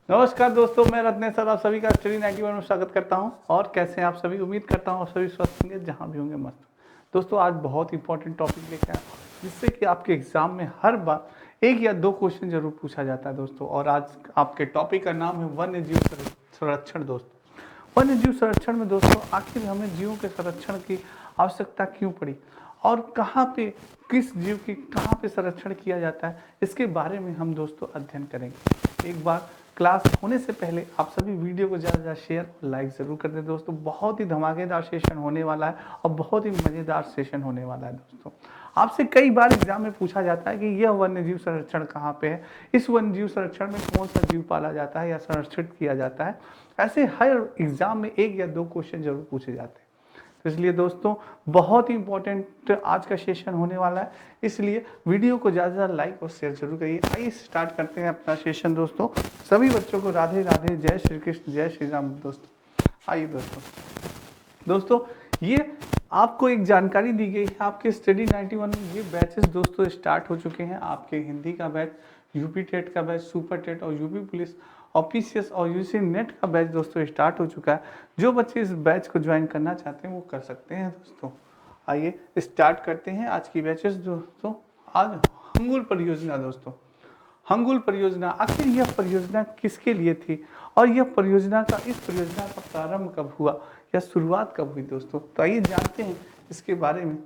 नमस्कार दोस्तों, मैं रत्नेश सर आप सभी का स्टडी 91 में स्वागत करता हूं। और कैसे हैं आप सभी? उम्मीद करता हूं आप सभी स्वस्थ होंगे, जहां भी होंगे मस्त। दोस्तों आज बहुत इंपॉर्टेंट टॉपिक लेके आया हूं, जिससे कि आपके एग्जाम में हर बार एक या दो क्वेश्चन जरूर पूछा जाता है दोस्तों। और आज आपके टॉपिक का नाम है वन्य जीव संरक्षण। दोस्तों वन्य जीव संरक्षण में दोस्तों आखिर हमें जीवों के संरक्षण की आवश्यकता क्यों पड़ी और कहाँ पे किस जीव की कहाँ पे संरक्षण किया जाता है, इसके बारे में हम दोस्तों अध्ययन करेंगे। एक बार क्लास होने से पहले आप सभी वीडियो को ज़्यादा से ज़्यादा शेयर और लाइक ज़रूर कर दें दोस्तों। बहुत ही धमाकेदार सेशन होने वाला है और बहुत ही मज़ेदार सेशन होने वाला है दोस्तों। आपसे कई बार एग्जाम में पूछा जाता है कि यह वन्यजीव संरक्षण कहाँ पे है, इस वन्यजीव संरक्षण में कौन सा जीव पाला जाता है या संरक्षित किया जाता है। ऐसे हर एग्जाम में एक या दो क्वेश्चन जरूर पूछे जाते हैं। तो इसलिए दोस्तों बहुत ही इंपॉर्टेंट आज का सेशन होने वाला है, इसलिए वीडियो को ज़्यादा से ज़्यादा लाइक और शेयर जरूर करिए। आइए स्टार्ट करते हैं अपना सेशन दोस्तों। सभी बच्चों को राधे राधे, जय श्री कृष्ण, जय श्री राम दोस्तों। आइए दोस्तों ये आपको एक जानकारी दी गई है आपके स्टडी 91 में। ये बैचेस दोस्तों स्टार्ट हो चुके हैं। आपके हिंदी का बैच, यूपी टेट का बैच, सुपर टेट और यूपी पुलिस ऑफिसियस और यूसी नेट का बैच दोस्तों स्टार्ट हो चुका है। जो बच्चे इस बैच को ज्वाइन करना चाहते हैं वो कर सकते हैं दोस्तों। आइए स्टार्ट करते हैं आज की बैचेस दोस्तों। आज हंगुल परियोजना दोस्तों। हंगुल परियोजना, आखिर यह परियोजना किसके लिए थी और यह परियोजना का इस परियोजना का प्रारंभ कब हुआ या शुरुआत कब हुई दोस्तों। तो आइए जानते हैं इसके बारे में।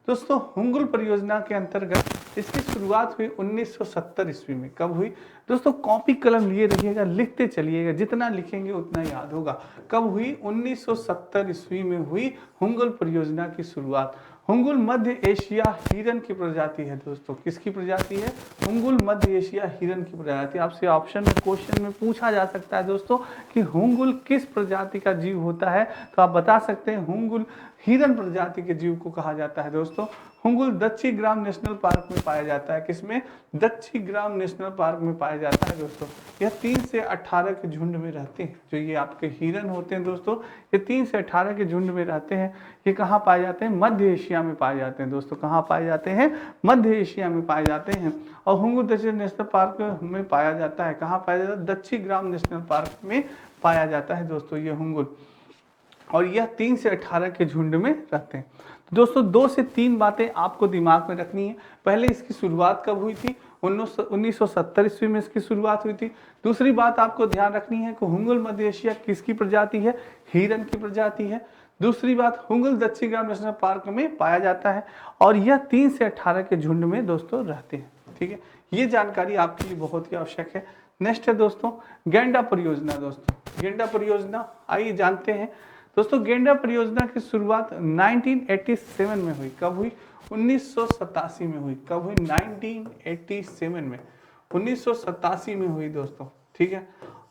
दोस्तों हंगुल परियोजना के अंतर्गत इसकी शुरुआत हुई 1970 ईस्वी में। कब हुई दोस्तों? कॉपी कलम लिए रहिएगा, लिखते चलिएगा, जितना लिखेंगे उतना याद होगा। कब हुई? 1970 ईस्वी में हुई हंगुल परियोजना की शुरुआत। हंगुल मध्य एशिया हिरन की प्रजाति है दोस्तों। किसकी प्रजाति है? हंगुल मध्य एशिया हिरन की प्रजाति। आपसे ऑप्शन में क्वेश्चन में पूछा जा सकता है दोस्तों कि हंगुल किस प्रजाति का जीव होता है, तो आप बता सकते हैं हंगुल हिरन प्रजाति के जीव को कहा जाता है दोस्तों। हंगुल दक्षिग्राम नेशनल पार्क में पाया जाता है। किसमें? दक्षिग्राम नेशनल पार्क में पाया जाता है दोस्तों। यह 3 से 18 के झुंड में रहते हैं। जो ये आपके हिरन होते हैं दोस्तों, ये 3 से 18 के झुंड में रहते हैं। ये कहाँ पाए जाते हैं? मध्य एशिया में पाए जाते हैं दोस्तों। कहाँ पाए जाते हैं? मध्य एशिया में पाए जाते हैं। और हंगुल दक्षिण नेशनल पार्क में पाया जाता है। कहाँ पाया जाता है? दक्षिग्राम नेशनल पार्क में पाया जाता है दोस्तों ये हंगुल। और यह 3 से 18 के झुंड में रहते हैं। तो दोस्तों 2 से 3 बातें आपको दिमाग में रखनी है। पहले इसकी शुरुआत कब हुई थी? 1970 ईस्वी में इसकी शुरुआत हुई थी। दूसरी बात आपको ध्यान रखनी है कि हंगुल मध्य एशिया किसकी प्रजाति है? हिरन की प्रजाति है। दूसरी बात, हंगुल दक्षिग्राम नेशनल पार्क में पाया जाता है और यह 3 से 18 के झुंड में दोस्तों रहते हैं। ठीक है, ये जानकारी आपके लिए बहुत ही आवश्यक है। नेक्स्ट है दोस्तों गेंडा परियोजना। दोस्तों गेंडा परियोजना आइए जानते हैं दोस्तों। गेंडा परियोजना की शुरुआत 1987 में हुई। कब हुई? 1987 में हुई। कब हुई? 1987 में, 1987 में हुई दोस्तों। ठीक है,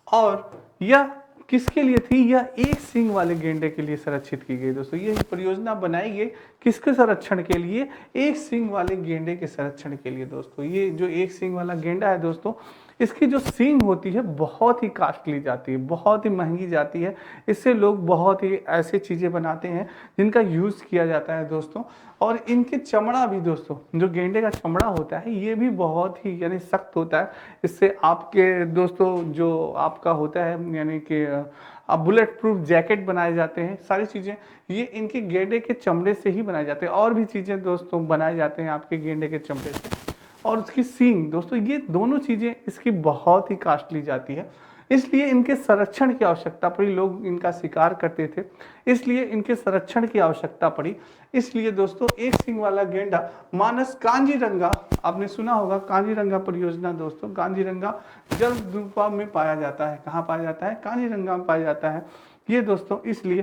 और यह किसके लिए थी? यह एक सींग वाले गेंडे के लिए संरक्षित की गई दोस्तों। यह परियोजना बनाई गई किसके संरक्षण के लिए? एक सींग वाले गेंडे के संरक्षण के लिए दोस्तों। ये जो एक सींग वाला गेंडा है दोस्तों, इसकी जो सींग होती है बहुत ही कास्टली जाती है, बहुत ही महंगी जाती है। इससे लोग बहुत ही ऐसे चीज़ें बनाते हैं जिनका यूज़ किया जाता है दोस्तों। और इनके चमड़ा भी दोस्तों, जो गेंडे का चमड़ा होता है ये भी बहुत ही यानी सख्त होता है। इससे आपके दोस्तों जो आपका होता है यानी कि अब बुलेट प्रूफ जैकेट बनाए जाते हैं। सारी चीज़ें ये इनके गेंडे के चमड़े से ही बनाए जाते हैं। और भी चीज़ें दोस्तों बनाए जाते हैं आपके गेंडे के चमड़े से। और उसकी सींग दोस्तों, ये दोनों चीज़ें इसकी बहुत ही कास्टली जाती है, इसलिए इनके संरक्षण की आवश्यकता पड़ी। लोग इनका शिकार करते थे, इसलिए इनके संरक्षण की आवश्यकता पड़ी। इसलिए दोस्तों एक सींग वाला गेंडा मानस कांजीरंगा, आपने सुना होगा कांजीरंगा परियोजना दोस्तों। कांजीरंगा जलदुपा में पाया जाता है। कहाँ पाया जाता है? कांजीरंगा में पाया जाता है ये दोस्तों। इसलिए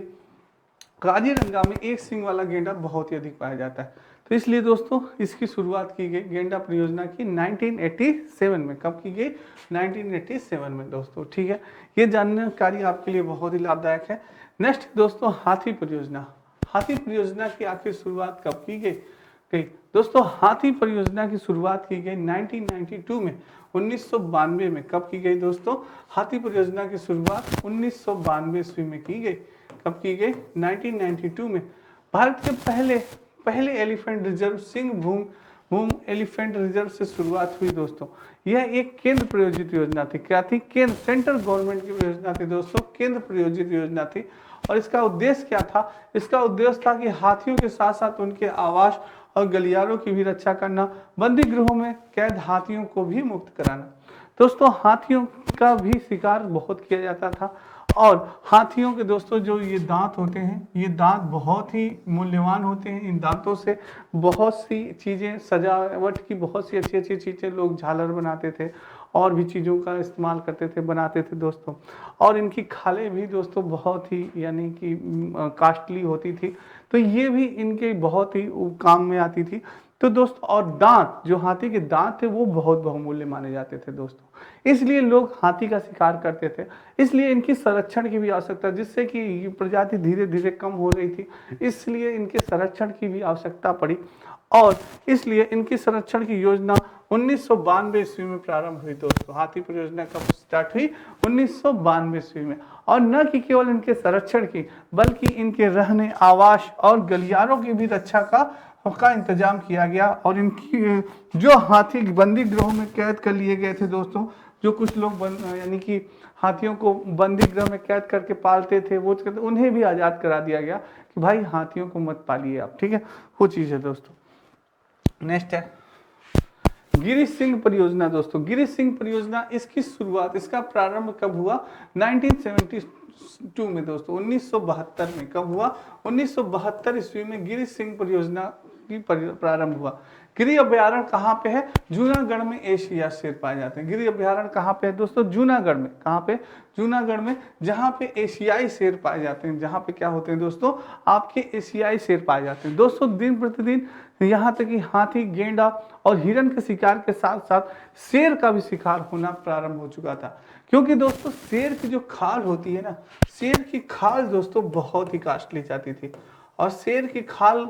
काजीरंगा में एक सींग वाला गेंडा बहुत ही अधिक पाया जाता है। तो इसलिए दोस्तों इसकी शुरुआत की गई गेंडा परियोजना की 1987 में। कब की गई? 1987 में दोस्तों। ठीक है, ये जानकारी आपके लिए बहुत ही लाभदायक है। नेक्स्ट दोस्तों हाथी परियोजना। हाथी परियोजना की आखिर शुरुआत कब की गई दोस्तों? हाथी परियोजना की शुरुआत की गई 1992 में, 1992 में। कब की गई दोस्तों? हाथी परियोजना की शुरुआत 1992 ईस्वी में की गई। कब की गई? 1992 में। भारत के पहले elephant reserve Singh Bhoom वूम elephant reserve से शुरुआत हुई दोस्तों। यह एक केंद्र प्रायोजित योजना थी। क्या थी? केंद्र, सेंट्रल गवर्नमेंट की योजना थी दोस्तों, केंद्र प्रायोजित योजना थी। और इसका उद्देश्य क्या था? इसका उद्देश्य था कि हाथियों के साथ साथ उनके आवास और गलियारों की भी रक्षा करना, बंदी गृहों में कैद हाथियों को भी मुक्त कराना। दोस्तों हाथियों का भी शिकार बहुत किया जाता था और हाथियों के दोस्तों जो ये दांत होते हैं, ये दांत बहुत ही मूल्यवान होते हैं। इन दांतों से बहुत सी चीज़ें, सजावट की बहुत सी अच्छी अच्छी चीज़ें, लोग झालर बनाते थे और भी चीज़ों का इस्तेमाल करते थे, बनाते थे दोस्तों। और इनकी खालें भी दोस्तों बहुत ही यानी कि कास्टली होती थी, तो ये भी इनके बहुत ही काम में आती थी। तो दोस्तों और दांत, जो हाथी के दांत थे वो बहुत बहुमूल्य माने जाते थे दोस्तों, इसलिए लोग हाथी का शिकार करते थे। इसलिए इनकी संरक्षण की भी आवश्यकता, जिससे कि ये प्रजाति धीरे धीरे कम हो रही थी, इसलिए इनके संरक्षण की भी आवश्यकता पड़ी। और इसलिए इनकी संरक्षण की योजना 1992 ईस्वी में प्रारंभ हुई दोस्तों। हाथी परियोजना कब स्टार्ट हुई? 1992 ईस्वी में। और न कि केवल इनके संरक्षण की, बल्कि इनके रहने, आवास और गलियारों की भी रक्षा का इंतजाम किया गया। और इनकी जो हाथी बंदी गृहों में कैद कर लिए गए थे दोस्तों, जो कुछ लोग यानी कि हाथियों को बंदी गृह में कैद करके पालते थे, वो उन्हें भी आज़ाद करा दिया गया कि भाई हाथियों को मत पालिए आप, ठीक है, वो चीज़ है दोस्तों। नेक्स्ट है गिरीश सिंह परियोजना दोस्तों। गिरीश सिंह परियोजना, इसकी शुरुआत, इसका प्रारंभ कब हुआ? 1972 में दोस्तों, 1972 में। कब हुआ? 1972 ईस्वी में गिरीश सिंह परियोजना की प्रारंभ हुआ। गिरी अभ्यारण्य कहाँ पे है? जूनागढ़ में एशियाई शेर पाए जाते हैं। गिरी अभ्यारण्य कहाँ पे है दोस्तों? जूनागढ़ में। कहाँ पे? जूनागढ़ में, जहाँ पे एशियाई शेर पाए जाते हैं। जहाँ पे क्या होते हैं दोस्तों? आपके एशियाई शेर पाए जाते हैं दोस्तों। दिन प्रतिदिन यहाँ तक कि हाथी, गेंडा और हिरन के शिकार के साथ साथ शेर का भी शिकार होना प्रारंभ हो चुका था। क्योंकि दोस्तों शेर की जो खाल होती है ना, शेर की खाल दोस्तों बहुत ही कास्टली जाती थी और शेर की खाल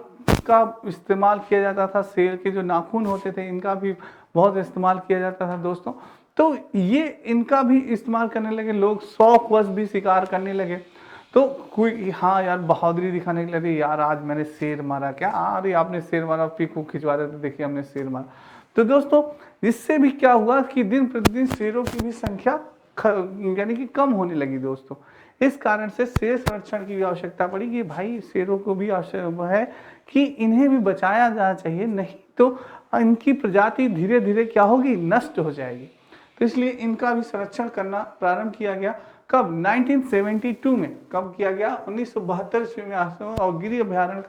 का इस्तेमाल किया जाता था। शेर के जो नाखून होते थे, इनका भी बहुत इस्तेमाल किया जाता था दोस्तों। तो ये इनका भी इस्तेमाल करने लगे लोग, शौकवश भी शिकार करने लगे। तो कोई हाँ यार बहादुरी दिखाने के लिए, यार आज मैंने शेर मारा, क्या अरे आपने शेर मारा, पिक खिंचवा रहे थे, देखिए हमने शेर मारा। तो दोस्तों इससे भी क्या हुआ कि दिन प्रतिदिन शेरों की भी संख्या यानी कि कम होने लगी दोस्तों। इस कारण से शेर संरक्षण की भी आवश्यकता पड़ी कि भाई शेरों को भी आवश्यक है कि इन्हें भी बचाया जाना चाहिए, नहीं तो इनकी प्रजाति धीरे धीरे क्या होगी? नष्ट हो जाएगी। तो इसलिए इनका भी संरक्षण करना प्रारंभ किया गया। कब? 1972 में। कब किया गया? 1972 ईस्वी में। और गिरी अभ्यारण्य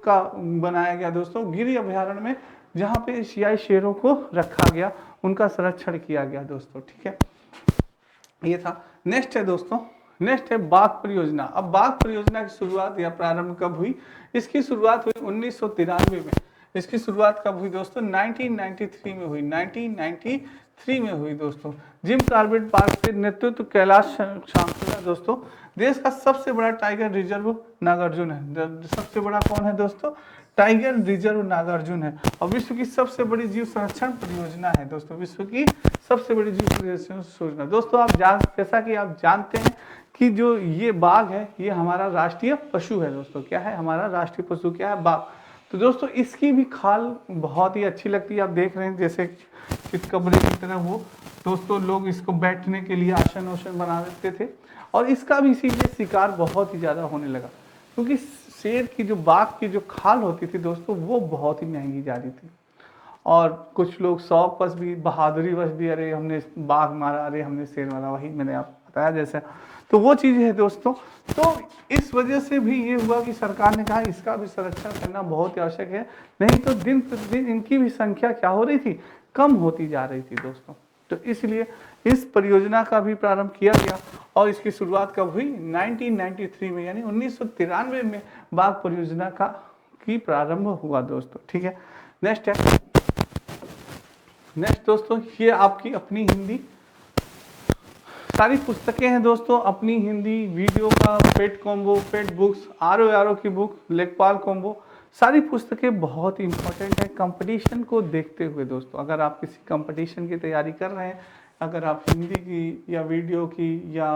का बनाया गया दोस्तों। गिरी अभ्यारण्य में जहाँ पे एशियाई शेरों को रखा गया, उनका संरक्षण किया गया दोस्तों, ठीक है, ये था। नेक्स्ट है दोस्तों, नेक्स्ट है बाघ परियोजना। अब बाघ परियोजना की शुरुआत या प्रारंभ कब हुई? इसकी शुरुआत हुई 1993 में। इसकी शुरुआत कब हुई दोस्तों? 1993 में हुई। 1993 में हुई दोस्तों। जिम कॉर्बेट पार्क के नेतृत्व कैलाश शांतला दोस्तों। देश का सबसे बड़ा टाइगर रिजर्व नागार्जुन है। सबसे बड़ा कौन है दोस्तों? टाइगर रिजर्व नागार्जुन है। और विश्व की सबसे बड़ी जीव संरक्षण परियोजना है दोस्तों। विश्व की सबसे बड़ी जीव संरक्षण योजना दोस्तों। आप जैसा कि आप जानते हैं कि जो ये बाघ है, ये हमारा राष्ट्रीय पशु है दोस्तों। क्या है हमारा राष्ट्रीय पशु? क्या है? बाघ। तो दोस्तों इसकी भी खाल बहुत ही अच्छी लगती है। आप देख रहे हैं जैसे चितकबरे की तरह वो दोस्तों, लोग इसको बैठने के लिए आसन वासन बना देते थे। और इसका भी इसीलिए शिकार बहुत ही ज़्यादा होने लगा, क्योंकि शेर की जो, बाघ की जो खाल होती थी दोस्तों, वो बहुत ही महंगी जा रही थी। और कुछ लोग शौक बस भी, बहादुरी बस भी, अरे हमने बाघ मारा, अरे हमने शेर मारा, वही मैंने आपको बताया जैसे। तो वो चीज़ है दोस्तों। तो इस वजह से भी ये हुआ कि सरकार ने कहा इसका भी संरक्षण करना बहुत ही आवश्यक है, नहीं तो दिन प्रतिदिन इनकी भी संख्या क्या हो रही थी? कम होती जा रही थी दोस्तों। तो इसलिए इस परियोजना का भी प्रारंभ किया गया। और इसकी शुरुआत कब हुई? 1993 में, यानी 1993 में बाघ परियोजना की प्रारंभ हुआ दोस्तों, ठीक है। नेक्स्ट है, नेक्स्ट दोस्तों, ये आपकी अपनी हिंदी सारी पुस्तकें हैं दोस्तों। अपनी हिंदी वीडियो का पेट कॉम्बो, पेट बुक्स, आर की बुक, लेखपाल कॉम्बो, सारी पुस्तकें बहुत ही इंपॉर्टेंट है कंपटीशन को देखते हुए दोस्तों। अगर आप किसी कंपटीशन की तैयारी कर रहे हैं, अगर आप हिंदी की या वीडियो की या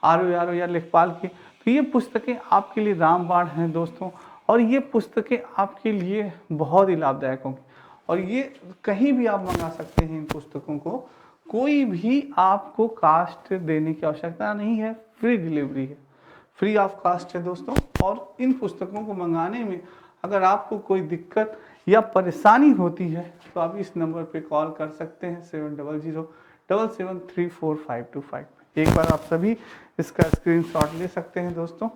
आर या लेखपाल की, तो ये पुस्तकें आपके लिए रामबाण हैं दोस्तों। और ये पुस्तकें आपके लिए बहुत ही लाभदायक होंगी। और ये कहीं भी आप मंगा सकते हैं इन पुस्तकों को, कोई भी आपको कास्ट देने की आवश्यकता नहीं है, फ्री डिलीवरी है, फ्री ऑफ कास्ट है दोस्तों। और इन पुस्तकों को मंगाने में अगर आपको कोई दिक्कत या परेशानी होती है तो आप इस नंबर पे कॉल कर सकते हैं 7007734525। एक बार आप सभी इसका स्क्रीनशॉट ले सकते हैं दोस्तों।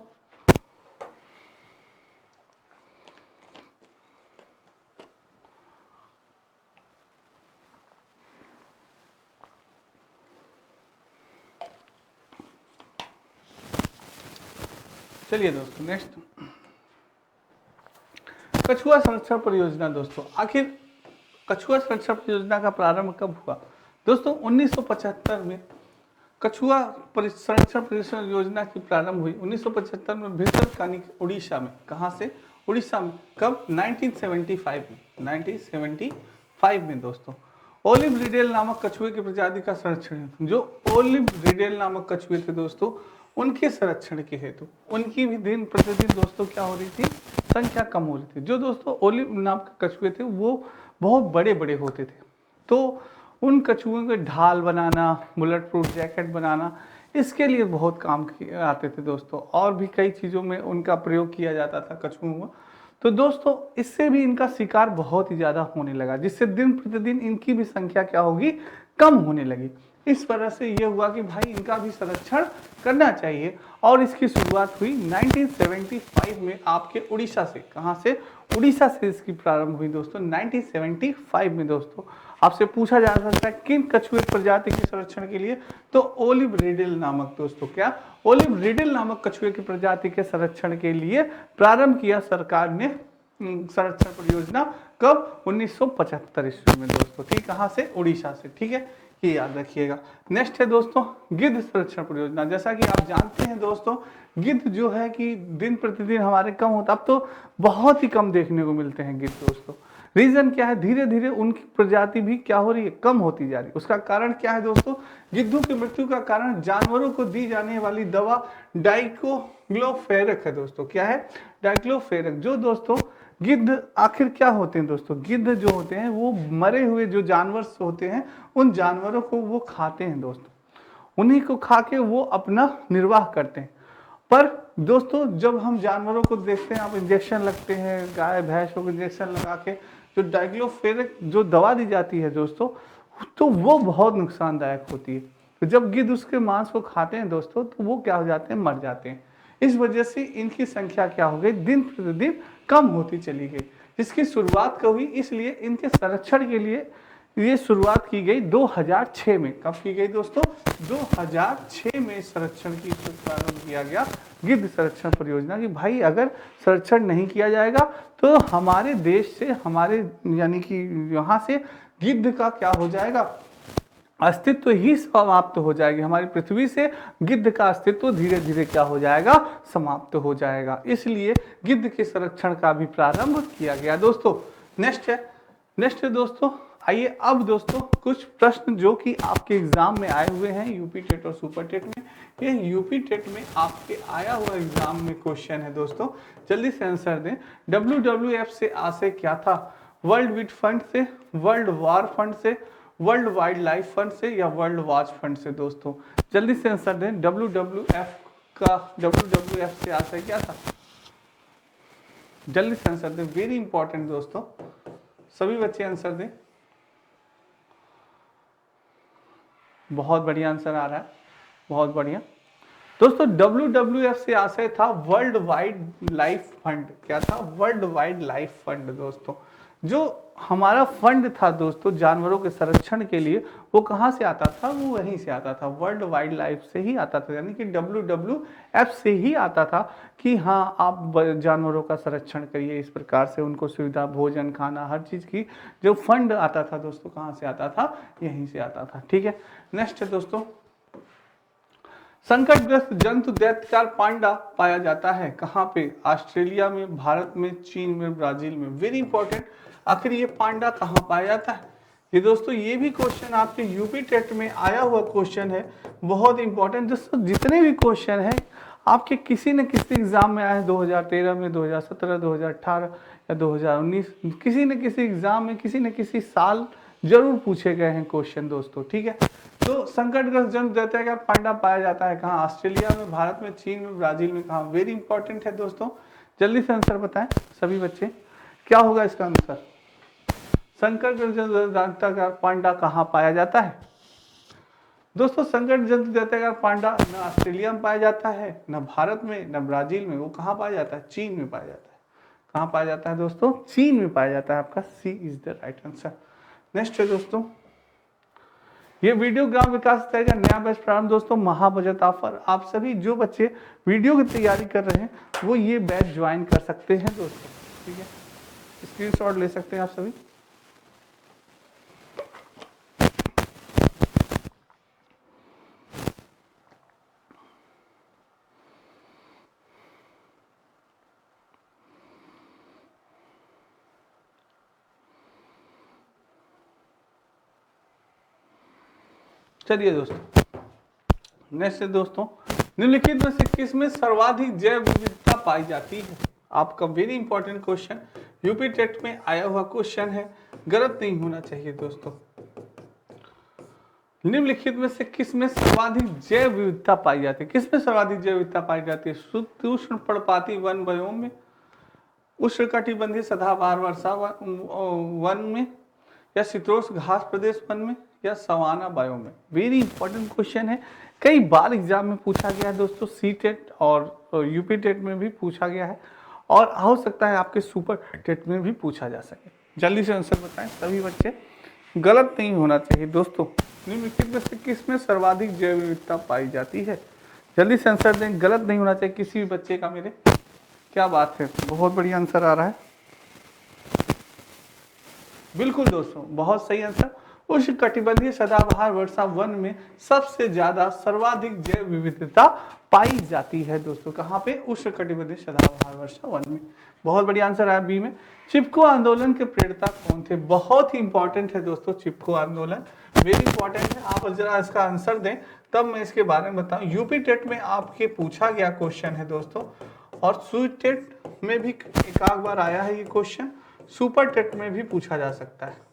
चलिए दोस्तों नेक्स्ट, कछुआ संरक्षण परियोजना। दोस्तों आखिर कछुआ संरक्षण परियोजना का प्रारंभ कब हुआ? दोस्तों 1975 में कछुआ संरक्षण परियोजना की प्रारंभ हुई 1975 में भितरकनिका उड़ीसा में। कहाँ से? उड़ीसा में। कब? 1975 में दोस्तों। ओलिव रिडेल नामक कछुए की प्रजाति का संरक्षण, जो ओलिव रिडेल नामक कछुए थे दोस्तों, उनके संरक्षण के हेतु उनकी भी दिन प्रतिदिन दोस्तों क्या हो रही थी, संख्या कम हो रही थी। जो दोस्तों ओलिव नाम के कछुए थे वो बहुत बड़े बड़े होते थे, तो उन कछुओं के ढाल बनाना, बुलेट प्रूफ जैकेट बनाना, इसके लिए बहुत काम आते थे दोस्तों। और भी कई चीज़ों में उनका प्रयोग किया जाता था कछुओं का। तो दोस्तों इससे भी इनका शिकार बहुत ही ज़्यादा होने लगा, जिससे दिन प्रतिदिन इनकी भी संख्या क्या होगी, कम होने लगी। इस तरह से ये हुआ कि भाई इनका भी संरक्षण करना चाहिए, और इसकी शुरुआत हुई 1975 में आपके उड़ीसा से। कहाँ से? उड़ीसा से इसकी प्रारंभ हुई दोस्तों 1975 में। दोस्तों आपसे पूछा जा सकता है किन कछुए प्रजाति के संरक्षण के लिए, तो ओलिव रिडेल नामक दोस्तों, क्या ओलिव रिडेल नामक कछुए की प्रजाति के संरक्षण के लिए प्रारंभ किया सरकार ने संरक्षण परियोजना। कब? 1975 ईस्वी में दोस्तों। ठीक, कहाँ से? उड़ीसा से। ठीक है, ये याद रखिएगा। नेक्स्ट है दोस्तों गिद्ध संरक्षण परियोजना। जैसा कि आप जानते हैं दोस्तों, गिद्ध जो है कि दिन प्रतिदिन हमारे कम होता, अब तो बहुत ही कम देखने को मिलते हैं गिद्ध दोस्तों। रीजन क्या है? धीरे धीरे उनकी प्रजाति भी क्या हो रही है, कम होती जा रही है। उसका कारण क्या है दोस्तों? गिद्धों की मृत्यु का कारण जानवरों को दी जाने वाली दवा डाइक्लोफेरक है दोस्तों। क्या है? डाइक्लोफेरक। जो दोस्तों गिद्ध आखिर क्या होते हैं दोस्तों? गिद्ध जो होते हैं वो मरे हुए जो जानवर होते हैं, उन जानवरों को वो खाते हैं दोस्तों, उन्हीं को खा के वो अपना निर्वाह करते हैं। पर दोस्तों जब हम जानवरों को देखते हैं, आप इंजेक्शन लगते हैं, गाय भैंसों को इंजेक्शन लगा के जो डाइक्लोफेरक जो दवा दी जाती है दोस्तों, तो वो बहुत नुकसानदायक होती है। तो जब गिद्ध उसके मांस को खाते हैं दोस्तों, तो वो क्या हो जाते हैं, मर जाते हैं। इस वजह से इनकी संख्या क्या हो गई, दिन प्रतिदिन कम होती चली गई। जिसकी शुरुआत कब हुई, इसलिए इनके संरक्षण के लिए ये शुरुआत की गई 2006 में। कब की गई दोस्तों? 2006 में संरक्षण की प्रारंभ किया गया गिद्ध संरक्षण परियोजना की। भाई अगर संरक्षण नहीं किया जाएगा तो हमारे देश से, हमारे यानी कि यहाँ से गिद्ध का क्या हो जाएगा, अस्तित्व ही समाप्त हो जाएगी। हमारी पृथ्वी से गिद्ध का अस्तित्व धीरे धीरे क्या हो जाएगा, समाप्त हो जाएगा। इसलिए गिद्ध के संरक्षण का भी प्रारंभ किया गया दोस्तों। नेक्स्ट है दोस्तों, आइए अब दोस्तों कुछ प्रश्न जो कि आपके एग्जाम में आए हुए हैं, यूपी टेट और सुपर टेट में। ये यूपी टेट में आपके आया हुआ एग्जाम में क्वेश्चन है दोस्तों, जल्दी से आंसर दें। WWF से आशय क्या था? वर्ल्ड विड फंड से, वर्ल्ड वार फंड से, वर्ल्ड वाइल्ड लाइफ फंड से, या वर्ल्ड वॉच फंड से दोस्तों? जल्दी से आंसर दें। WWF से आशय क्या था? जल्दी से आंसर दें, वेरी इंपॉर्टेंट दोस्तों, सभी बच्चे आंसर दें। बहुत बढ़िया आंसर आ रहा है, बहुत बढ़िया दोस्तों। WWF से आशय था वर्ल्ड वाइड लाइफ फंड। क्या था? वर्ल्ड वाइड लाइफ फंड दोस्तों। जो हमारा फंड था दोस्तों जानवरों के संरक्षण के लिए, वो कहाँ से आता था? वो वहीं से आता था, वर्ल्ड वाइल्ड लाइफ से ही आता था, यानी कि WWF से ही आता था कि हाँ आप जानवरों का संरक्षण करिए, इस प्रकार से उनको सुविधा, भोजन, खाना, हर चीज़ की जो फंड आता था दोस्तों, कहाँ से आता था? यहीं से आता था। ठीक है, नेक्स्ट है दोस्तों, संकटग्रस्त जंतु दैत्यकार पांडा पाया जाता है कहाँ पे? ऑस्ट्रेलिया में, भारत में, चीन में, ब्राजील में। वेरी इंपॉर्टेंट, आखिर ये पांडा कहाँ पाया जाता है? ये दोस्तों ये भी क्वेश्चन आपके यूपी टेट में आया हुआ क्वेश्चन है, बहुत इंपॉर्टेंट दोस्तों। जितने भी क्वेश्चन हैं आपके किसी न किसी एग्ज़ाम में आए, 2013 में, 2017, 2018 या 2019, किसी न किसी एग्ज़ाम में किसी न किसी साल जरूर पूछे गए हैं क्वेश्चन दोस्तों, ठीक है। तो संकटग्रस्त जंतु दैत्याकार पांडा पाया जाता है कहाँ? ऑस्ट्रेलिया में, भारत में, चीन में, ब्राजील में, कहाँ? वेरी इंपॉर्टेंट है दोस्तों, जल्दी से आंसर बताएं सभी बच्चे, क्या होगा इसका आंसर? संकटग्रस्त जंतु दैत्याकार पांडा कहाँ पाया जाता है दोस्तों? संकट जंतु दैत्याकार पांडा न ऑस्ट्रेलिया में पाया जाता है, न भारत में, न ब्राजील में, वो कहाँ पाया जाता है? चीन में पाया जाता है। कहाँ पाया जाता है दोस्तों? चीन में पाया जाता है। आपका C is the right answer. Next है दोस्तों, ये वीडियो ग्राम विकास का नया बैच प्रारंभ दोस्तों, महाबजट ऑफर। आप सभी जो बच्चे वीडियो की तैयारी कर रहे हैं वो ये बैच ज्वाइन कर सकते हैं दोस्तों, ठीक है। स्क्रीनशॉट ले सकते हैं आप सभी। चलिए दोस्तों, नेक्स्ट है दोस्तों, निम्नलिखित में से किस में सर्वाधिक जैव विविधता पाई जाती है? आपका very important question, UP TET में आया हुआ क्वेश्चन है, गलत नहीं होना चाहिए दोस्तों। निम्नलिखित में से किस में सर्वाधिक जैव विविधता पाई जाती है? किस में सर्वाधिक जैव विविधता पाई जाती है? शुष्क उष्ण पर्णपाती वन बयोम में, उष्णकटिबंधीय सदाबहार वर्षा वन में, या शीतोष्ण घास प्रदेश वन में, या सवाना बायो में? वेरी इंपॉर्टेंट क्वेश्चन है, कई बार एग्जाम में पूछा गया है दोस्तों, सी टेट और यूपी टेट में भी पूछा गया है, और हो सकता है आपके सुपर टेट में भी पूछा जा सके। जल्दी से आंसर बताएं सभी बच्चे, गलत नहीं होना चाहिए दोस्तों। निम्नलिखित में से किस में सर्वाधिक जैव विविधता पाई जाती है? जल्दी से आंसर दें, गलत नहीं होना चाहिए किसी भी बच्चे का मेरे। क्या बात है, बहुत बढ़िया आंसर आ रहा है, बिल्कुल दोस्तों, बहुत सही आंसर। उष्णकटिबंधीय सदाबहार वर्षा वन में सबसे ज्यादा सर्वाधिक जैव विविधता पाई जाती है दोस्तों। कहाँ पे? उष्णकटिबंधीय सदाबहार वर्षा वन में। बहुत बढ़िया आंसर आया बी में। चिपको आंदोलन के प्रेरता कौन थे? बहुत ही इंपॉर्टेंट है दोस्तों चिपको आंदोलन, वेरी इंपॉर्टेंट है। आप जरा इसका आंसर दें तब मैं इसके बारे में बताऊं। यूपी टेट में आपके पूछा गया क्वेश्चन है दोस्तों, और स्वीट टेट में भी एक आध बार आया है ये क्वेश्चन, सुपर टेट में भी पूछा जा सकता है।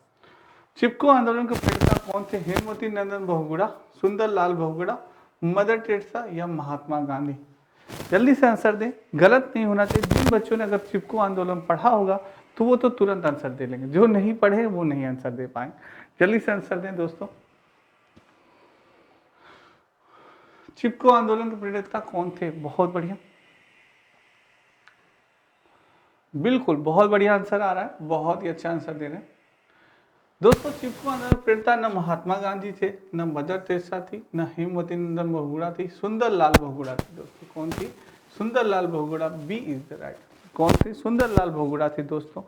चिपको आंदोलन के प्रेरता कौन थे? हेमवती नंदन बहुगुणा, सुंदरलाल बहुगुणा, मदर टेरेसा या महात्मा गांधी? जल्दी से आंसर दें, गलत नहीं होना चाहिए। जिन बच्चों ने अगर चिपको आंदोलन पढ़ा होगा तो वो तो तुरंत आंसर दे लेंगे, जो नहीं पढ़े वो नहीं आंसर दे पाएंगे। जल्दी से आंसर दें दोस्तों, चिपको आंदोलन के प्रेरता कौन थे? बहुत बढ़िया, बिल्कुल बहुत बढ़िया आंसर आ रहा है, बहुत ही अच्छा आंसर दे रहे हैं दोस्तों। चिपको आंदोलन प्रेरता न महात्मा गांधी थे, न मदर टेरेसा थी, न हेमवती नंदन बहुगुणा थी, सुंदरलाल बहुगुणा थी दोस्तों। कौन थी? Sundarlal Bahuguna, B is the right. कौन थी? सुंदरलाल बहुगुणा थी दोस्तों।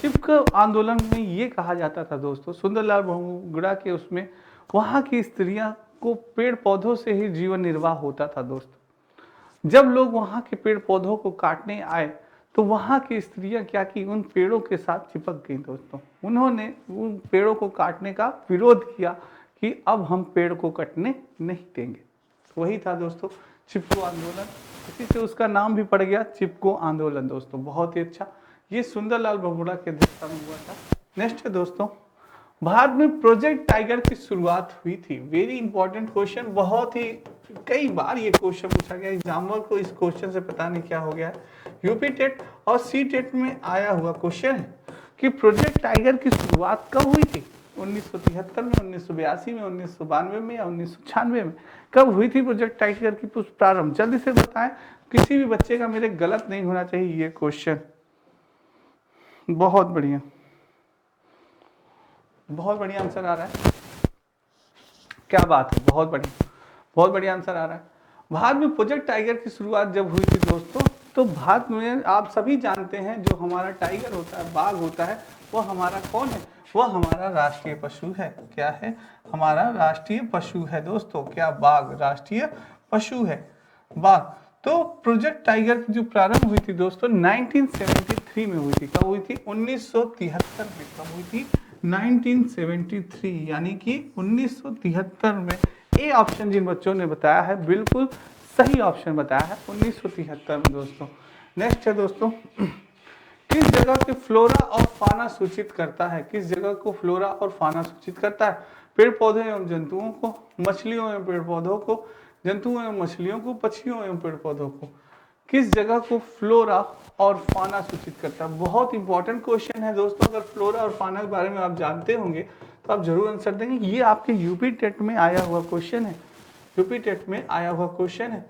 चिपको आंदोलन में ये कहा जाता था दोस्तों, सुंदरलाल बहुगुणा के उसमें वहाँ की स्त्रियां को पेड़ पौधों से ही जीवन निर्वाह होता था दोस्तों। जब लोग वहाँ के पेड़ पौधों को काटने आए तो वहाँ की स्त्रियां क्या की? उन पेड़ों के साथ चिपक गई दोस्तों। उन्होंने उन पेड़ों को काटने का विरोध किया कि अब हम पेड़ को कटने नहीं देंगे। वही था दोस्तों चिपको आंदोलन, इसी से उसका नाम भी पड़ गया चिपको आंदोलन दोस्तों। बहुत ही अच्छा, ये सुंदरलाल बहुगुणा के अध्यक्षता में हुआ था। नेक्स्ट है दोस्तों, भारत में प्रोजेक्ट टाइगर की शुरुआत हुई थी। वेरी इंपॉर्टेंट क्वेश्चन, बहुत ही कई बार ये क्वेश्चन पूछा गया, एग्जामिनर को इस क्वेश्चन से पता नहीं क्या हो गया है। यूपी टेट और सी टेट में आया हुआ क्वेश्चन है कि प्रोजेक्ट टाइगर की शुरुआत कब हुई थी? 1973 में, 1982 में, 1992 में या 1996 में? कब हुई थी प्रोजेक्ट टाइगर की प्रारंभ? जल्दी से बताएं, किसी भी बच्चे का मेरे गलत नहीं होना चाहिए ये क्वेश्चन। बहुत बढ़िया, बहुत बढ़िया आंसर आ रहा है, क्या बात है, बहुत बढ़िया, बहुत बढ़िया आंसर आ रहा है। भारत में प्रोजेक्ट टाइगर की शुरुआत जब हुई थी दोस्तों, तो भारत में आप सभी जानते हैं जो हमारा टाइगर होता है, बाघ होता है, वो हमारा कौन है? वो हमारा राष्ट्रीय पशु है। क्या है? हमारा राष्ट्रीय पशु है दोस्तों। क्या? बाघ राष्ट्रीय पशु है, बाघ। तो प्रोजेक्ट टाइगर की जो प्रारंभ हुई थी दोस्तों 1973 में हुई थी। कब हुई थी? 1973 में। कब हुई थी? 1973, यानी कि 1973 में। ए ऑप्शन जिन बच्चों ने बताया है बिल्कुल सही ऑप्शन बताया है 1973 में दोस्तों। नेक्स्ट है दोस्तों, किस जगह के फ्लोरा और फाना सूचित करता है? किस जगह को फ्लोरा और फाना सूचित करता है? पेड़ पौधे एवं जंतुओं को, मछलियों एवं पेड़ पौधों को, जंतुओं एवं मछलियों को, पक्षियों एवं पेड़ पौधों को। किस जगह को फ्लोरा और फाना सूचित करता है? बहुत इंपॉर्टेंट क्वेश्चन है दोस्तों। अगर फ्लोरा और फाना के बारे में आप जानते होंगे तो आप जरूर आंसर देंगे। ये आपके यूपी टेट में आया हुआ क्वेश्चन है, यूपी टेट में आया हुआ क्वेश्चन है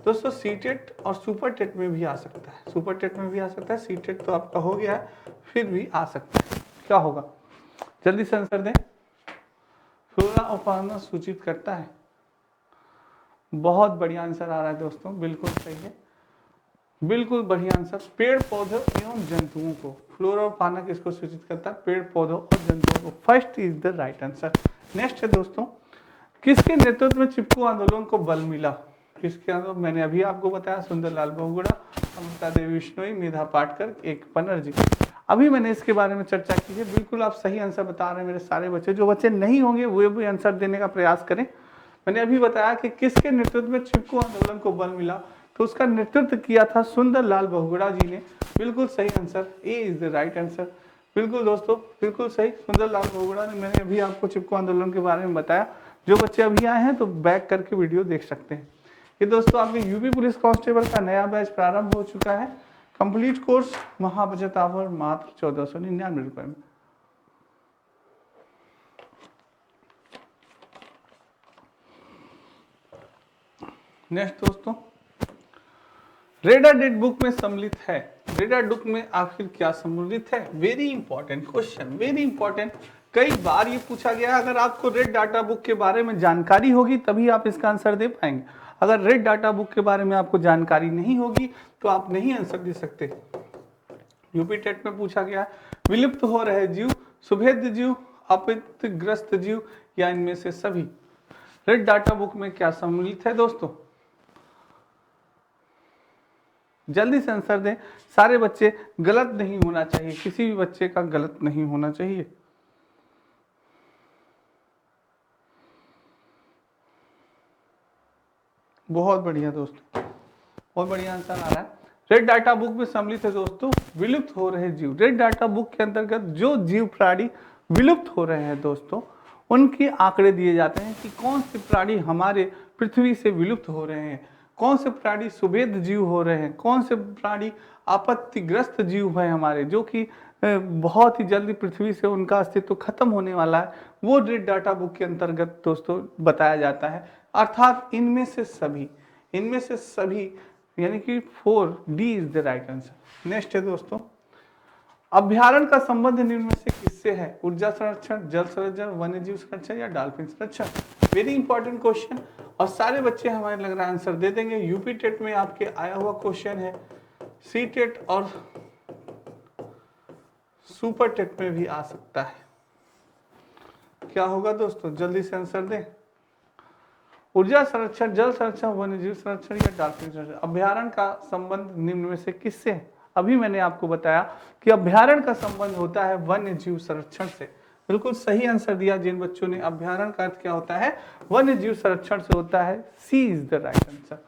दोस्तों। सी टेट और सुपर टेट में भी आ सकता है, सुपर टेट में भी आ सकता है। सी टेट तो आपका हो गया है, फिर भी आ सकता है। क्या होगा, जल्दी से आंसर दें। फ्लोरा और फाना सूचित करता है। बहुत बढ़िया आंसर आ रहा है दोस्तों, बिल्कुल सही है, बिल्कुल बढ़िया आंसर। पेड़ पौधों एवं जंतुओं को, फ्लोरा और फाना किसको सूचित करता है? पेड़ पौधों और जंतुओं को। First is the right answer. Next है दोस्तों, किसके नेतृत्व में चिपकू आंदोलन को बल मिला? किसके आंदोलन? मैंने अभी आपको बताया, सुंदरलाल बहुगुणा, अमृता देवी बिश्नोई, मेधा पाटकर, एक बनर्जी। अभी मैंने इसके बारे में चर्चा की है। बिल्कुल आप सही आंसर बता रहे हैं मेरे सारे बच्चे। जो बच्चे नहीं होंगे वो भी आंसर देने का प्रयास करें। मैंने अभी बताया कि किसके नेतृत्व में चिपकू आंदोलन को बल मिला, तो उसका नेतृत्व किया था सुंदरलाल बहुगुणा जी ने। बिल्कुल सही answer, A is the right answer. बिल्कुल दोस्तों, बिल्कुल सही, सुंदरलाल बहुगुणा ने। मैंने अभी आपको चिपकू आंदोलन के बारे में बताया। जो बच्चे अभी आए हैं तो बैक करके वीडियो देख सकते हैं। ये दोस्तों आपके यूपी पुलिस कांस्टेबल का नया बैच प्रारंभ हो चुका है। कंप्लीट कोर्स महाबचत ऑफर मात्र 1499 रुपए में। नेक्स्ट दोस्तों, रेडा डेट बुक में सम्मिलित है। रेडा बुक में आखिर क्या सम्मिलित है? Very important question, very important. कई बार ये पूछा गया। अगर आपको रेड डाटा बुक के बारे में जानकारी होगी तभी आप इसका आंसर दे पाएंगे। अगर रेड डाटा बुक के बारे में आपको जानकारी नहीं होगी तो आप नहीं आंसर दे सकते। यूपी टेट में पूछा गया, विलुप्त हो रहे जीव, सुभेद्य जीव, आपत्तिग्रस्त जीव या इनमें से सभी। रेड डाटा बुक में क्या सम्मिलित है दोस्तों? जल्दी से आंसर दें। सारे बच्चे, गलत नहीं होना चाहिए, किसी भी बच्चे का गलत नहीं होना चाहिए। बहुत बढ़िया दोस्तों, बहुत बढ़िया आंसर आ रहा है। रेड डाटा बुक में सम्मिलित है दोस्तों विलुप्त हो रहे जीव। रेड डाटा बुक के अंतर्गत जो जीव प्राणी विलुप्त हो रहे हैं दोस्तों, उनके आंकड़े दिए जाते हैं कि कौन से प्राणी हमारे पृथ्वी से विलुप्त हो रहे हैं, कौन से प्राणी सुभेद जीव हो रहे हैं, कौन से प्राणी आपत्तिग्रस्त जीव हैं हमारे, जो कि बहुत ही जल्दी पृथ्वी से उनका अस्तित्व खत्म होने वाला है। वो रेड डाटा बुक के अंतर्गत दोस्तों बताया जाता है। अर्थात इनमें से सभी, इनमें से सभी, यानी कि 4D is the right answer. Next है दोस्तों, अभ्यारण्य का संबंध निम्न में से किससे है? ऊर्जा संरक्षण, जल संरक्षण, वन्य जीव संरक्षण या डॉल्फिन संरक्षण। वेरी इंपॉर्टेंट क्वेश्चन, और सारे बच्चे हमारे लग रहा है आंसर दे देंगे। यूपी टेट में आपके आया हुआ क्वेश्चन है, सी टेट और सुपर टेट में भी आ सकता है। क्या होगा दोस्तों, जल्दी से आंसर दें। ऊर्जा संरक्षण, जल संरक्षण, वन्य जीव संरक्षण या डॉल्फिन संरक्षण। अभ्यारण्य का संबंध निम्न में से किससे है? अभी मैंने आपको बताया कि अभ्यारण्य का संबंध होता है वन्य जीव संरक्षण से। बिल्कुल सही आंसर दिया जिन बच्चों ने। अभ्यारण्य का अर्थ क्या होता है? वन्य जीव संरक्षण से होता है। सी इज द राइट आंसर।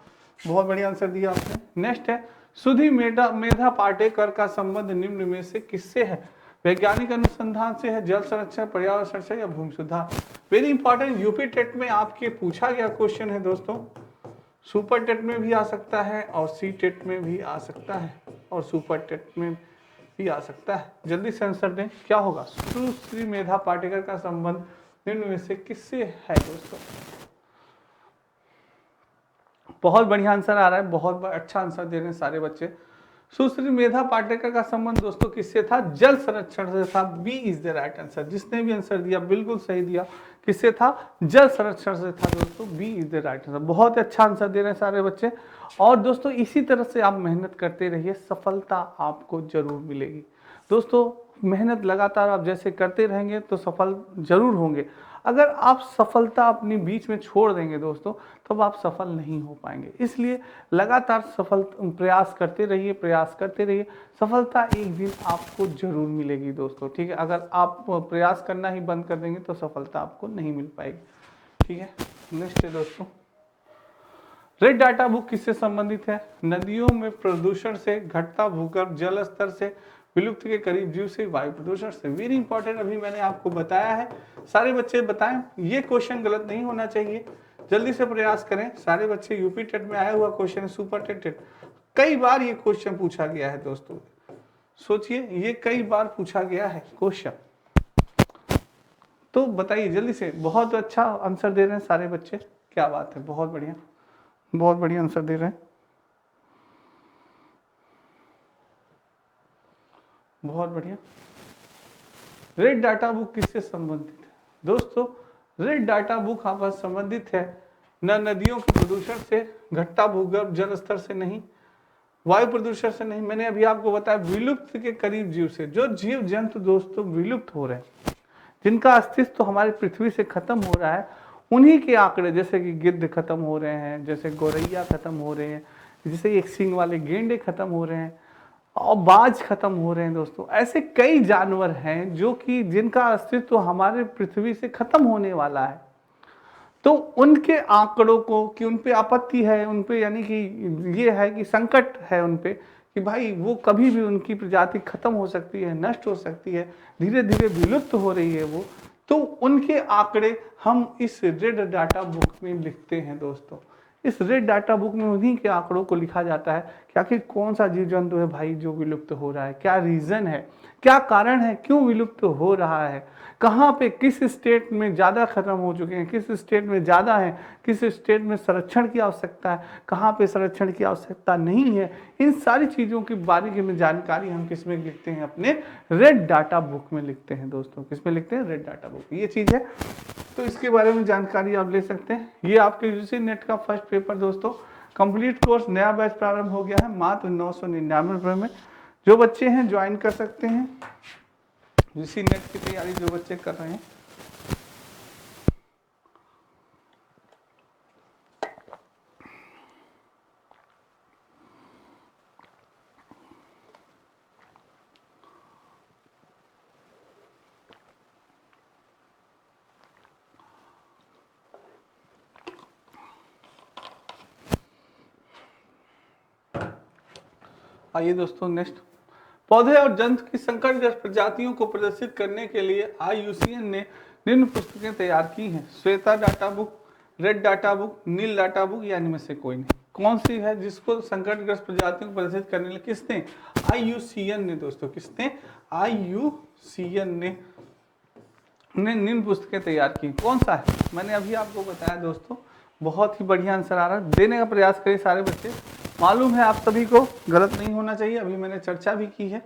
बहुत बढ़िया आंसर दिया आपने। नेक्स्ट है, सुधि मेधा पाटेकर का संबंध निम्न में से किससे है? वैज्ञानिक अनुसंधान से है, जल संरक्षण, पर्यावरण संरक्षण या भूमि सुधार। वेरी इंपॉर्टेंट, यूपी टेट में आपके पूछा गया क्वेश्चन है दोस्तों। सुपर टेट में भी आ सकता है और सी टेट में भी आ सकता है और सुपर टेट में भी आ सकता है। जल्दी से आंसर दें, क्या होगा? सुश्री मेधा पाटेकर का संबंध निम्न में से किससे है दोस्तों? बहुत बढ़िया आंसर आ रहा है, बहुत अच्छा आंसर दे रहे हैं सारे बच्चे। सुश्री मेधा पाटेकर का संबंध दोस्तों किससे था? जल संरक्षण से था। B is the right answer. जिसने भी आंसर दिया बिल्कुल सही दिया। किससे था? जल संरक्षण से था दोस्तों। B is the right answer. बहुत अच्छा आंसर दे रहे हैं सारे बच्चे। और दोस्तों इसी तरह से आप मेहनत करते रहिए, सफलता आपको जरूर मिलेगी दोस्तों। मेहनत लगातार आप जैसे करते रहेंगे तो सफल जरूर होंगे। अगर आप सफलता अपनी बीच में छोड़ देंगे दोस्तों तब आप सफल नहीं हो पाएंगे। इसलिए लगातार सफल प्रयास करते रहिए, प्रयास करते रहिए। सफलता एक दिन आपको जरूर मिलेगी दोस्तों, ठीक है। अगर आप प्रयास करना ही बंद कर देंगे तो सफलता आपको नहीं मिल पाएगी, ठीक है। नेक्स्ट है दोस्तों, रेड डाटा बुक किससे संबंधित है? नदियों में प्रदूषण से, घटता भूगर्भ जल स्तर से, विलुप्त के करीब जीव से, वायु प्रदूषण से। वेरी इंपॉर्टेंट, अभी मैंने आपको बताया है। सारे बच्चे बताएं, ये क्वेश्चन गलत नहीं होना चाहिए, जल्दी से प्रयास करें सारे बच्चे। यूपी टेट में आया हुआ क्वेश्चन है, सुपर टेट, कई बार ये क्वेश्चन पूछा गया है दोस्तों, सोचिए ये कई बार पूछा गया है क्वेश्चन। तो बताइए जल्दी से, बहुत अच्छा आंसर दे रहे हैं सारे बच्चे, क्या बात है, बहुत बढ़िया, बहुत बढ़िया आंसर दे रहे हैं, बहुत बढ़िया। रेड डाटा बुक किससे संबंधित है? दोस्तों रेड डाटा बुक आपस संबंधित है न नदियों के प्रदूषण से, घटता भूगर्भ जल स्तर से नहीं, वायु प्रदूषण से नहीं, मैंने अभी आपको बताया विलुप्त के करीब जीव से। जो जीव जंतु दोस्तों विलुप्त हो रहे हैं, जिनका अस्तित्व तो हमारी पृथ्वी से खत्म हो रहा है, उन्हीं के आंकड़े, जैसे कि गिद्ध खत्म हो रहे हैं, जैसे गौरैया खत्म हो रहे हैं, जैसे एक सींग वाले गेंडे खत्म हो रहे हैं और बाज खत्म हो रहे हैं दोस्तों। ऐसे कई जानवर हैं जो कि जिनका अस्तित्व हमारे पृथ्वी से खत्म होने वाला है। तो उनके आंकड़ों को कि उन पे आपत्ति है, उन पे यानी कि ये है कि संकट है उन पे कि भाई वो कभी भी उनकी प्रजाति खत्म हो सकती है, नष्ट हो सकती है, धीरे धीरे विलुप्त हो रही है वो। तो उनके आंकड़े हम इस रेड डाटा बुक में लिखते हैं दोस्तों। इस रेड डाटा बुक में उन्हीं के आंकड़ों को लिखा जाता है कि आखिर कौन सा जीव जंतु है भाई जो विलुप्त हो रहा है, क्या रीजन है, क्या कारण है, क्यों विलुप्त हो रहा है, कहाँ पे किस स्टेट में ज़्यादा खत्म हो चुके हैं, किस स्टेट में ज़्यादा है, किस स्टेट में संरक्षण की आवश्यकता है, कहाँ पे संरक्षण की आवश्यकता नहीं है। इन सारी चीज़ों की बारीकी में जानकारी हम किस में लिखते हैं? अपने रेड डाटा बुक में लिखते हैं दोस्तों। किस में लिखते हैं? रेड डाटा बुक, ये चीज़ है। तो इसके बारे में जानकारी आप ले सकते हैं। ये आपके यूजी नेट का फर्स्ट पेपर दोस्तों, कंप्लीट कोर्स नया बैच प्रारंभ हो गया है मात्र 999 रुपये में। जो बच्चे हैं ज्वाइन कर सकते हैं, यूजी नेट की तैयारी जो बच्चे कर रहे हैं। आइए दोस्तों नेक्स्ट, पौधे और जंतु की संकटग्रस्त प्रजातियों को प्रदर्शित करने के लिए IUCN ने निम्न पुस्तकें तैयार की हैं। श्वेता data book, red data book, नील डाटा बुक, या इनमें से कोई नहीं? कौन सी है जिसको संकटग्रस्त प्रजातियों को प्रदर्शित करने के लिए किसने? IUCN ने दोस्तों, किसने? IUCN ने निम्न पुस्तकें तैयार की। कौन सा है? मैंने अभी आपको बताया दोस्तों, बहुत ही बढ़िया आंसर आ रहा है, देने का प्रयास करिए सारे बच्चे। मालूम है आप सभी को गलत नहीं होना चाहिए, अभी मैंने चर्चा भी की है,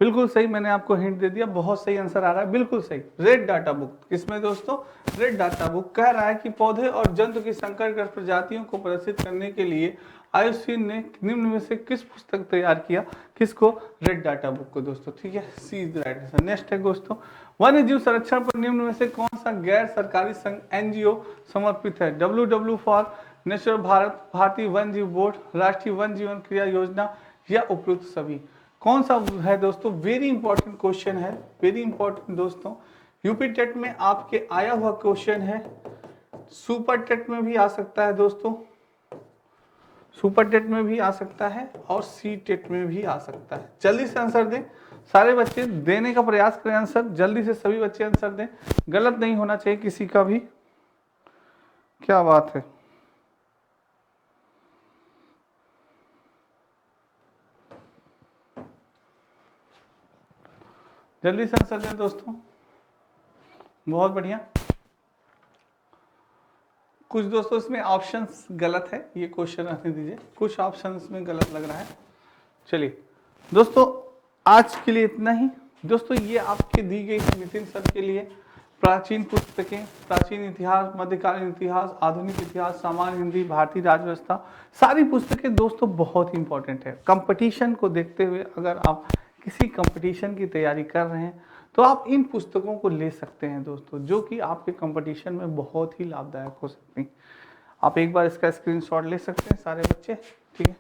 बिल्कुल सही, मैंने आपको हिंट दे दिया, बहुत सही आंसर आ रहा है, बिल्कुल सही। रेड डाटा बुक, किसमें दोस्तों? रेड डाटा बुक कह रहा है कि पौधे और जंतु की संकटग्रस्त प्रजातियों को प्रदर्शित करने के लिए IUCN ने निम्न में से किस पुस्तक तैयार किया? किसको? रेड डाटा बुक को दोस्तों, ठीक है, सी इज राइट आंसर। नेक्स्ट है दोस्तों, वन्य जीव संरक्षण पर निम्न में से कौन सा गैर सरकारी संघ NGO समर्पित है? WW फॉर नेचर भारत, भारतीय वन्य जीव बोर्ड, राष्ट्रीय वन्य जीवन क्रिया योजना, या उपयुक्त सभी? कौन सा है दोस्तों? वेरी इंपॉर्टेंट क्वेश्चन है, वेरी इंपॉर्टेंट दोस्तों। यूपी टेट में आपके आया हुआ क्वेश्चन है, सुपर टेट में भी आ सकता है दोस्तों, सुपर टेट में भी आ सकता है और सी टेट में भी आ सकता है। जल्दी से आंसर दें सारे बच्चे, देने का प्रयास करें आंसर, जल्दी से सभी बच्चे आंसर दें, गलत नहीं होना चाहिए किसी का भी। क्या बात है, जल्दी से आंसर दें दोस्तों, बहुत बढ़िया। कुछ दोस्तों इसमें ऑप्शंस गलत है, ये क्वेश्चन रखने दीजिए, कुछ ऑप्शंस में गलत लग रहा है। चलिए दोस्तों आज के लिए इतना ही दोस्तों, ये आपके दी गई नितिन सर के लिए प्राचीन पुस्तकें, प्राचीन इतिहास, मध्यकालीन इतिहास, आधुनिक इतिहास, सामान्य हिंदी, भारतीय राजव्यवस्था, सारी पुस्तकें दोस्तों बहुत ही इंपॉर्टेंट है। कंपटीशन को देखते हुए अगर आप किसी कंपटीशन की तैयारी कर रहे हैं तो आप इन पुस्तकों को ले सकते हैं दोस्तों, जो कि आपके कंपटीशन में बहुत ही लाभदायक हो सकती हैं। आप एक बार इसका स्क्रीनशॉट ले सकते हैं सारे बच्चे, ठीक है।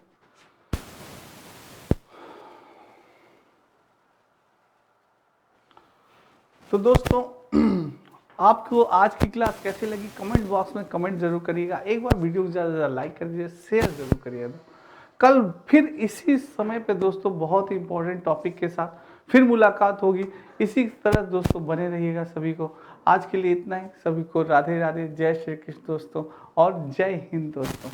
तो दोस्तों आपको आज की क्लास कैसी लगी कमेंट बॉक्स में कमेंट जरूर करिएगा। एक बार वीडियो को ज़्यादा से ज़्यादा लाइक कर दीजिए, शेयर जरूर करिएगा। कल फिर इसी समय पे दोस्तों बहुत ही इंपॉर्टेंट टॉपिक के साथ फिर मुलाकात होगी। इसी तरह दोस्तों बने रहिएगा सभी को। आज के लिए इतना ही। सभी को राधे राधे, जय श्री कृष्ण दोस्तों और जय हिंद दोस्तों।